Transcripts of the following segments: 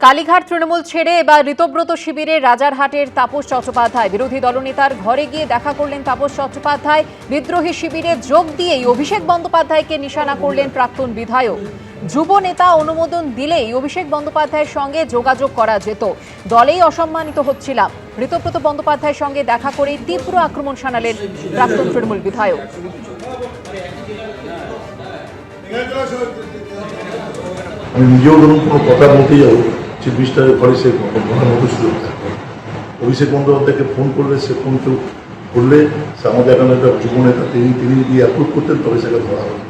কালীঘাট তৃণমূল ছেড়ে এবার ঋতব্রত শিবিরে রাজারহাটের তাপস চট্টোপাধ্যায়। বিরোধী দলনেতার ঘরে গিয়ে দেখা করলেন তাপস চট্টোপাধ্যায়। বিদ্রোহী শিবিরে যোগ দিয়েই অভিষেক বন্দ্যোপাধ্যায়কে নিশানা করলেন প্রাক্তন বিধায়ক। যুব নেতা অনুমোদন দিলেই অভিষেক বন্দ্যোপাধ্যায়ের সঙ্গে যোগাযোগ করা যেত, দলেই অসম্মানিত হচ্ছিলাম। ঋতব্রত বন্দ্যোপাধ্যায়ের সঙ্গে দেখা করেই তীব্র আক্রমণ শানালেন প্রাক্তন তৃণমূল বিধায়ক। আমি নিজেও ধরুন কোনো কথা বলতে যাবো, চিফ মিনিস্টারের ঘরে সে বলার মতো সুযোগ থাকবে। অভিষেক বন্দ্যোপাধ্যায়কে ফোন করলে সে ফোন করলে সে আমাদের এখানে একটা যুব নেতা, তিনি যদি অ্যাপ্রুভ করতেন তবে সেটা ধরা হবে।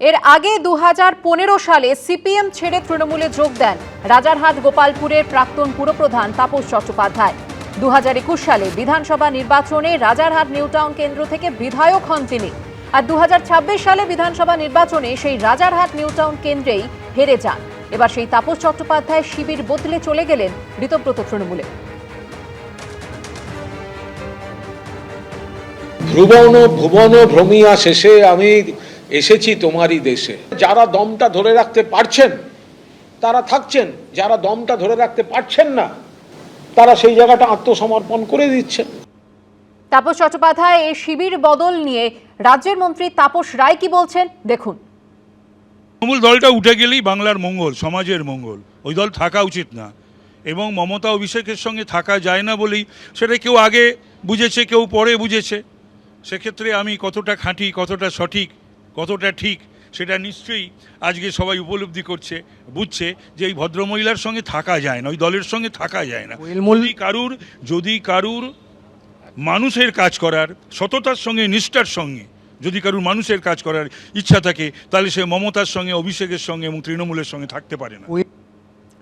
এর আগে 2015 সালে সিপিএম ছেড়ে তৃণমূলে যোগ দেন রাজারহাট গোপালপুরের প্রাক্তন পুরপ্রধান তাপস চট্টোপাধ্যায়। 2021 সালে বিধানসভা নির্বাচনে রাজারহাট নিউটাউন কেন্দ্র থেকে বিধায়ক হন তিনি। আর 2026 সালে বিধানসভা নির্বাচনে সেই রাজারহাট নিউটাউন কেন্দ্রেই হেরে যান। এবার সেই তাপস চট্টোপাধ্যায় শিবির বদলে চলে গেলেন ঋতব্রত তৃণমূলে। ধ্রুবন ভুবন ভ্রমিয়া শেষে আমি এসেছি তোমারই দেশে। যারা দমটা ধরে রাখতে পারছেন তারা থাকছেন, যারা দমটা ধরে রাখতে পারছেন না তারা সেই জায়গাটা আত্মসমর্পণ করে দিচ্ছেন। তাপস চট্টোপাধ্যায় এই শিবির বদল নিয়ে রাজ্যের মন্ত্রী তাপস রায় কি বলছেন দেখুন। তৃণমূল দলটা উঠে গেলেই বাংলার মঙ্গল, সমাজের মঙ্গল। ওই দল থাকা উচিত না, এবং মমতা অভিষেকের সঙ্গে থাকা যায় না বলেই সেটা কেউ আগে বুঝেছে, কেউ পরে বুঝেছে। সেক্ষেত্রে আমি কতটা খাঁটি, কতটা সঠিক, কতটা ঠিক সেটা নিশ্চয়ই আজকে সবাই উপলব্ধি করছে, বুঝছে যে এই ভদ্রমহিলার সঙ্গে থাকা যায় না, ওই দলের সঙ্গে থাকা যায় না। যদি কারুর মানুষের কাজ করার সততার সঙ্গে, নিষ্ঠার সঙ্গে যদি কারুর মানুষের কাজ করার ইচ্ছা থাকে, তাহলে সে মমতার সঙ্গে, অভিষেকের সঙ্গে এবং তৃণমূলের সঙ্গে থাকতে পারে না।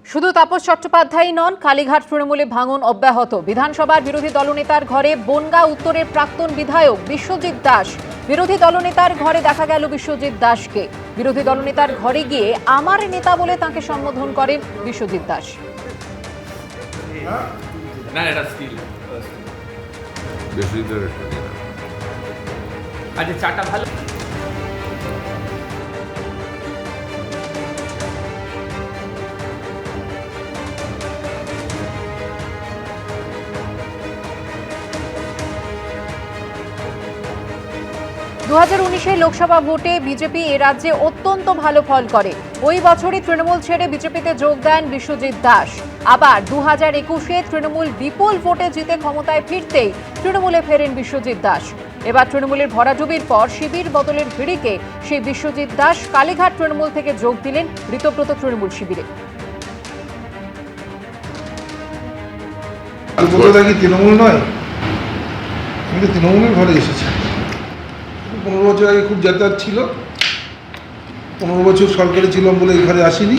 শুধু তাপস চট্টোপাধ্যায় নন, কালীঘাট তৃণমূলে ভাঙন অব্যাহত। বিধানসভার বিরোধী দলনেতার ঘরে বনগাঁ উত্তরের প্রাক্তন বিধায়ক বিশ্বজিৎ দাস। বিরোধী দলনেতার ঘরে দেখা গেল বিশ্বজিৎ দাসকে। বিরোধী দলনেতার ঘরে গিয়ে আমার নেতা বলে তাকে সম্বোধন করেন বিশ্বজিৎ দাস। আচ্ছা, চাটা ভালো। 2019 লোকসভা ভোটে বিজেপি এ রাজ্যে অত্যন্ত ভালো ফল করে। ওই বছরই তৃণমূল ছেড়ে বিজেপিতে যোগ দেন বিশ্বজিৎ দাস। আবার 2021-এ তৃণমূল বিপুল ভোটে জিতে ক্ষমতায় ফিরতেই তৃণমূলে ফেরেন বিশ্বজিৎ দাস। এবার তৃণমূলের ভরাডুবির পর শিবির বদলের ভিড়িকে সেই বিশ্বজিৎ দাস কালীঘাট তৃণমূল থেকে যোগ দিলেন ঋতব্রত তৃণমূল শিবিরে। তৃণমূল নয়, আমি তো তৃণমূলের ঘরে এসেছি। 15 বছর আগে খুব যাতায়াত ছিল, 15 বছর সরকারে ছিলাম বলে এই ঘরে আসিনি।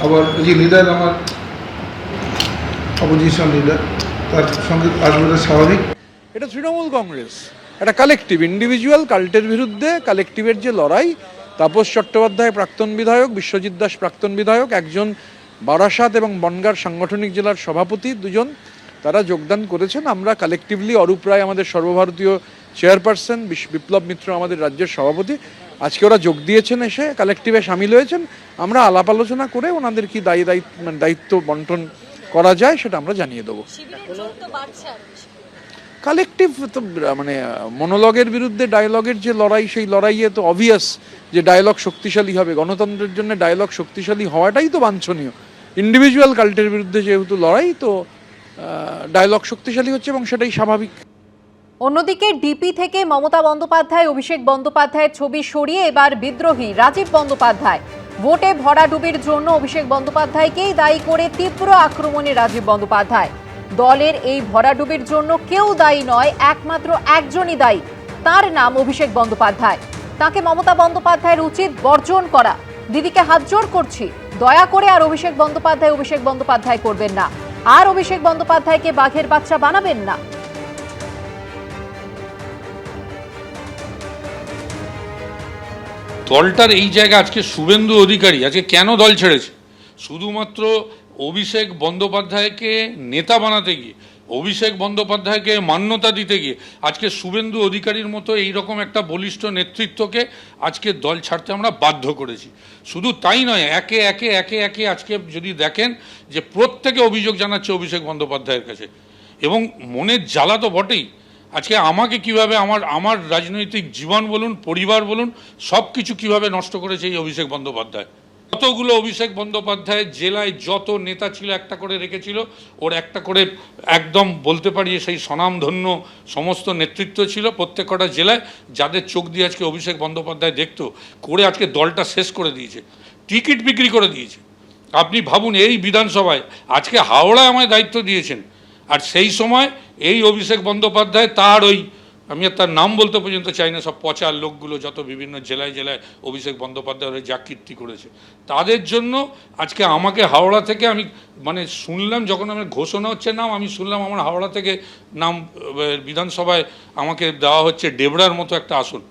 আবার যে লিডার আমার অপোজিশন লিডার, তার সঙ্গে আসবে স্বাভাবিক। এটা তৃণমূল কংগ্রেস, একটা কালেকটিভ, ইন্ডিভিজুয়াল কাল্টের বিরুদ্ধে কালেকটিভের যে লড়াই। তাপস চট্টোপাধ্যায় প্রাক্তন বিধায়ক, বিশ্বজিৎ দাস প্রাক্তন বিধায়ক, একজন বারাসাত এবং বনগাঁর সাংগঠনিক জেলার সভাপতি, দুজন তারা যোগদান করেছেন। আমরা কালেকটিভলি, অরূপ রায় আমাদের সর্বভারতীয় চেয়ারপারসন, বিপ্লব মিত্র আমাদের রাজ্যের সভাপতি, আজকে ওরা যোগ দিয়েছেন, এসে কালেকটিভে সামিল হয়েছেন। আমরা আলাপ আলোচনা করে ওনাদের কি দায়িত্ব বন্টন করা যায় সেটা আমরা জানিয়ে দেবো। কালেকটিভ তো মানে মনোলগের বিরুদ্ধে ডায়লগের যে লড়াই, সেই লড়াইয়ে তো অবভিয়াস যে ডায়লগ শক্তিশালী হবে। গণতন্ত্রের জন্য ডায়লগ শক্তিশালী হওয়াটাই তো বাঞ্ছনীয়। ইন্ডিভিজুয়াল কাল্টের বিরুদ্ধে যেহেতু লড়াই, তো ডায়লগ শক্তিশালী হচ্ছে এবং সেটাই স্বাভাবিক। অন্যদিকে ডিপি থেকে মমতা বন্দ্যোপাধ্যায়, অভিষেক বন্দ্যোপাধ্যায়ের ছবি সরিয়ে এবার বিদ্রোহী রাজীব বন্দ্যোপাধ্যায়। ভোটে ভরাডুবির জন্য অভিষেক বন্দ্যোপাধ্যায়কেই দায়ী করে তীব্র আক্রমণে রাজীব বন্দ্যোপাধ্যায়। দলের এই ভরাডুবির জন্য কেউ দায়ী নয়, একমাত্র একজনই দায়ী, তার নাম অভিষেক বন্দ্যোপাধ্যায়। তাকে মমতা বন্দ্যোপাধ্যায়ের উচিত বর্জন করা। দিদিকে হাতজোড় করছি, দয়া করে আর অভিষেক বন্দ্যোপাধ্যায় করবেন না, আর অভিষেক বন্দ্যোপাধ্যায়কে বাঘের বাচ্চা বানাবেন না। দলটার এই জায়গা আজকে শুভেন্দু অধিকারী আজকে কেন দল ছেড়েছে? শুধুমাত্র অভিষেক বন্দ্যোপাধ্যায়কে নেতা বানাতে গিয়ে অভিষেক বন্দ্যোপাধ্যায়কে মান্যতা দিতে গিয়ে আজকে শুভেন্দু অধিকারীর মতো এইরকম একটা বলিষ্ঠ নেতৃত্বকে আজকে দল ছাড়তে আমরা বাধ্য করেছি। শুধু তাই নয়, একে একে একে একে আজকে যদি দেখেন যে প্রত্যেকে অভিযোগ জানাচ্ছে অভিষেক বন্দ্যোপাধ্যায়ের কাছে, এবং মনের জ্বালা তো বটেই। আজকে আমাকে কিভাবে আমার রাজনৈতিক জীবন বলুন, পরিবার বলুন, সব কিছু কীভাবে নষ্ট করেছে এই অভিষেক বন্দ্যোপাধ্যায়। যতগুলো অভিষেক বন্দ্যোপাধ্যায় জেলায় যত নেতা ছিল একটা করে রেখেছিল, ওর একটা করে একদম বলতে পারি সেই স্বনামধন্য সমস্ত নেতৃত্ব ছিল প্রত্যেক কটা জেলায়, যাদের চোখ দিয়ে আজকে অভিষেক বন্দ্যোপাধ্যায় দেখতো, করে আজকে দলটা শেষ করে দিয়েছে, টিকিট বিক্রি করে দিয়েছে। আপনি ভাবুন, এই বিধানসভায় আজকে হাওড়ায় আমায় দায়িত্ব দিয়েছেন, আর সেই সময় এই অভিষেক বন্দ্যোপাধ্যায় তার ওই, আমি আর তার নাম বলতে পর্যন্ত চাই না, সব পচা লোকগুলো যত বিভিন্ন জেলায় জেলায় অভিষেক বন্দ্যোপাধ্যায়ের যা কীর্তি করেছে, তাদের জন্য আজকে আমাকে হাওড়া থেকে আমি মানে শুনলাম, যখন আমার ঘোষণা হচ্ছে নাম, আমি শুনলাম আমার হাওড়া থেকে নাম বিধানসভায় আমাকে দেওয়া হচ্ছে ডেবরার মতো একটা আসন।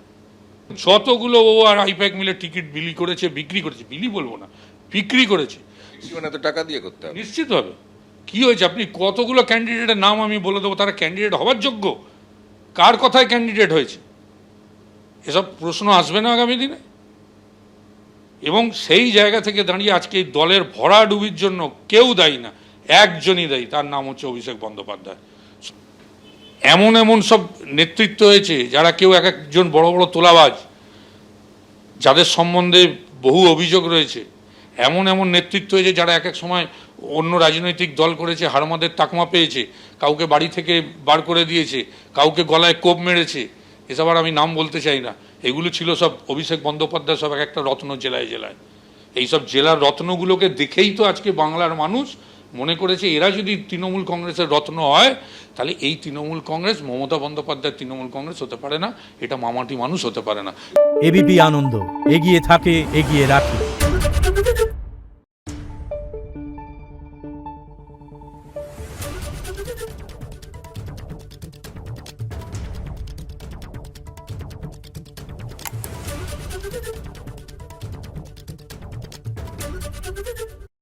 যতগুলো ও আর আইপ্যাক মিলে টিকিট বিলি করেছে, বিক্রি করেছে, বিলি বলবো না, বিক্রি করেছে, এত টাকা দিয়ে করতে হবে নিশ্চিতভাবে। কি হয়েছে, আপনি কতগুলো ক্যান্ডিডেটের নাম আমি বলে দেবো, তারা ক্যান্ডিডেট হওয়ার যোগ্য? কার কথায় ক্যান্ডিডেট হয়েছে? এসব প্রশ্ন আসবে না আগামী দিনে। এবং সেই জায়গা থেকে দাঁড়িয়ে আজকে এই দলের ভরাডুবির জন্য কেউ দায়ী না, একজনই দায়ী, তার নাম হচ্ছে অভিষেক বন্দ্যোপাধ্যায়। এমন এমন সব নেতৃত্ব হয়েছে যারা কেউ এক একজন বড় বড় তোলাবাজ, যাদের সম্বন্ধে বহু অভিযোগ রয়েছে। এমন এমন নেতৃত্ব হয়েছে যারা এক এক সময় অন্য রাজনৈতিক দল করেছে, হারমাদের তাকমা পেয়েছে, কাউকে বাড়ি থেকে বার করে দিয়েছে, কাউকে গলায় কোপ মেরেছে, এসব আর আমি নাম বলতে চাই না। এগুলো ছিল সব অভিষেক বন্দ্যোপাধ্যায় সব এক একটা রত্ন জেলায় জেলায়। এইসব জেলার রত্নগুলোকে দেখেই তো আজকে বাংলার মানুষ মনে করেছে এরা যদি তৃণমূল কংগ্রেসের রত্ন হয়, তাহলে এই তৃণমূল কংগ্রেস, মমতা বন্দ্যোপাধ্যায়ের তৃণমূল কংগ্রেস হতে পারে না, এটা মামাটি মানুষ হতে পারে না। এবিপি আনন্দ, এগিয়ে থাকে, এগিয়ে রাখে।